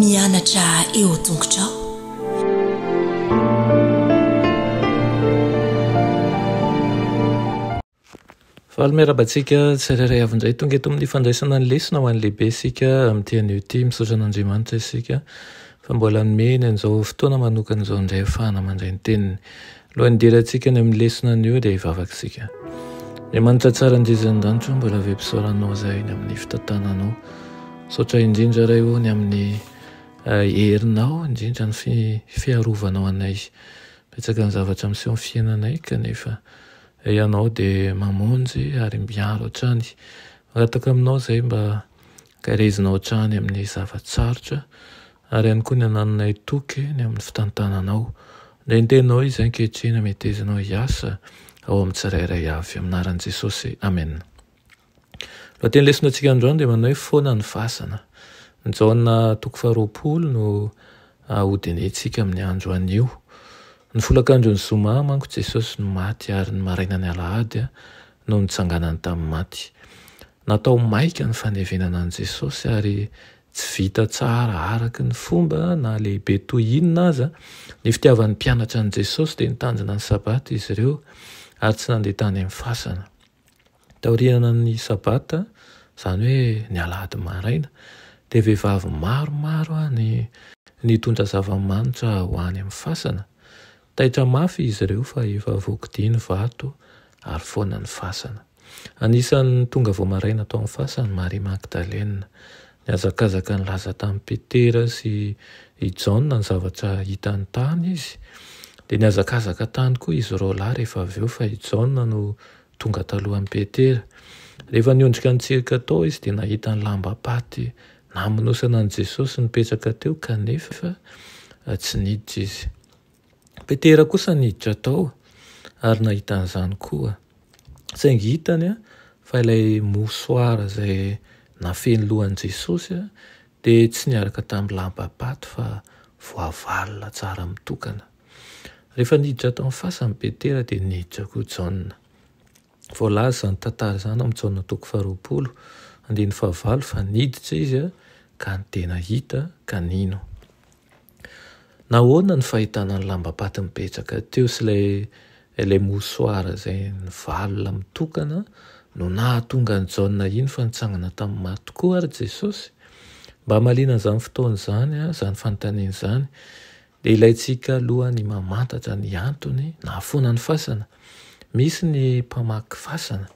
mianatra eo tongotrao. Fahalomerabantsika tsirairay avindray tonga eto amin'ny fandraisana ny lesona ho an'ny lehibe sika amin'nytian'io ty misaotra an'Andriamanitra isika fa mbola nomeny an'izao fotoana manokana izao indray ahafahana mandray ny teniny. Alohan'ny hidirantsika ny amin'ny lesona an'io dia hivavaka isika. Andriamanitra tsara indrizan-danitra mbola ve-mpisaoranao zahay ny amin'ny fitantananao. Saotra indrindra ray ho ny amin'ny herinao, indrindra ny fiarovanao anay. Betsaka ny zavatra miseho ny fiainanay kanefa ianao dia mamonjy ary miaro hatrany. Magataka aminao izay mba karezinao hatrany amin'ny zavatsarotra ary ihany koa ny ananonay toky ny amin'ny fitantananao. Indray ny tenao izy ankehitriny ametezinao hiasa ao amin'ny tsirairay avy amin'ny anaran'i Jesosy. Amen. Lohateny lesona antsika androany dia manao hoe foana ny fasana. Ny Jaona 20 no ahodinetsika amin'ny andro anio. Ny folakandron'ny zoma manko Jesosy no maty ary ny maraina ny alahady no nitsanganany tamin'ny maty. Natao maika ny fanevenana an' Jesosy ary tsy vita tsara araka ny fomba na lehibe toy inona aza ny fitiavan'ny mpianatra an' Jesosy dia nitanjona ny sabata izy ireo ary tsy nandeha tany amin'ny fasana. Taoriana ny sabata, izany hoe ny alahady maraina, dia vehivavy maromaro ny nitondra zava-manitra ho any amin'ny fasana. Taitra mafy izy ireo fa efa voakidia ny vato ary foana ny fasana. Anisan'ny tonga vao maraina tao amin'ny fasana Maria Magdalena. Niazakazaka ny laza tamin'ny Petera sy i Jaona ny zavatra hitany tany izy. Dia niazakazaka tany koa izy roalahy rehefa avy eo fa i Jaona no tonga talohan'ny Petera. Rehefa niondrika nitsirika tao izy dia nahita ny lamba-paty namonosana an' Jesosy nipetraka teo kanefa tsy niditra izy. Petera kosa niditra tao ary nahita an'izany koa. Saingy hitany fa ilay mosoara izay nafeny lohan'i Jesosy dia tsy niaraka tamin'ny lamba-paty fa voavalona tsara mitokana. Rehefa niditra tao amin'ny fasana Petera dia niditra koa Jaona. Voalaza izany tantara izany amin'ny Jaona 20:15 fa niditra izy ka ny tena hita kanino. Nahoana ny fahitana ny lamba-paty mipetraka teo sy ilay mosoara izay nivalona mitokana no nahatonga ny Jaona iny fa nitsangana tamin'ny maty koa ary Jesosy. Mba hamalina izany fotoana izany, izany fanontaniana izany, dia ilayntsika aloha ny mamantatra ny antony nahafoana ny fasana. Misy ny mpamaky fasana,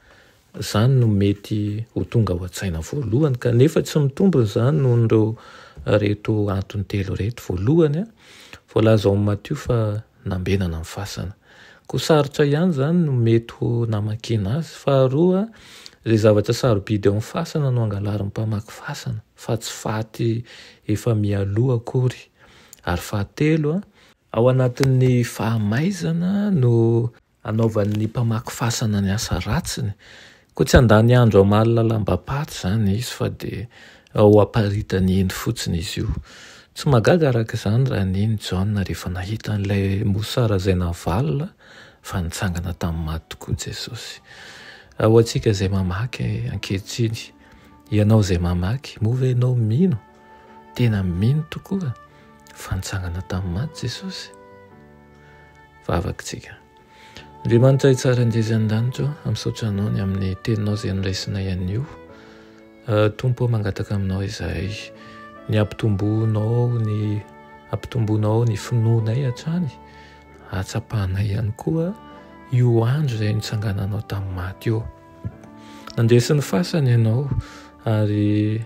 izany no mety ho tonga ho an-tsaina voalohany kanefa tsy mitombina izany noho ireo reto antony telo reto. Voalohany voalaza ao amin'ny Matio fa nambenana ny fasana. Koa sarotra ihany izany no mety ho namakina azy. Faharoa, izay zavatra sarobidy ao amin'ny fasana no angalarin'ny mpamaky fasana fa tsy faty efa mialoha akory. Ary fahatelo, ao anatin'ny fahamaizana no anaovan'ny mpamaky fasana ny asa ratsiny. Koa tsy handany andro amalina lamba-paty izany izy fa dia ho aparitany eny fotsiny izy io. Tsy magaga araka izany raha niny Jaona rehefa nahita an'ilay mosoara izay navalona fa nitsangana tamin'ny maty tokoa Jesosy. Ho antsika izay mamaky ankehitriny, ianao izay mamaky, moa ve ianao mino? Tena mino tokoa fa nitsangana tamin'ny maty Jesosy? Vavaka tsika. Andriamanitra tsara indrizan-danitra misaotra anao ny amin'ny teninao izay noraisinay anio. Tompo mangataka aminao izahay ny ampitomboinao ny finoanay hatrany, atsapahanay ihany koa io andro izay nitsangananao tamin'ny maty eo. Nandresy ny fasana ianao ary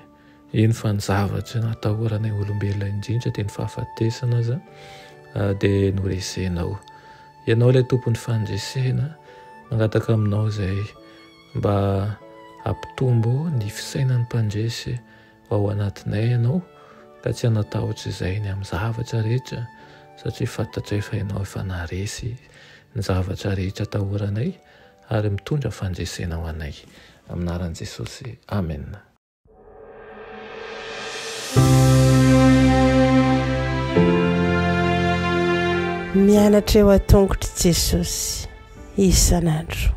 iny fa ny zavatra natahoranay olombelona indrindra dia ny fahafatesana aza dia noresenao. Ianao ilay tompon'ny fandresena, mangataka aminao izay mba ampitombo ny fisainan'ny mpandresy ao anatinay ianao ka tsy hanatahotra izay ny amin'ny zavatra rehetra satria fantatra efa ianao efa naresy ny zavatra rehetra tahoranay ary mitondra fandresena ho anay. Amin'ny anaran'i Jesosy. Amen. Mianatra eo an-tongotry Jesosy isan'andro.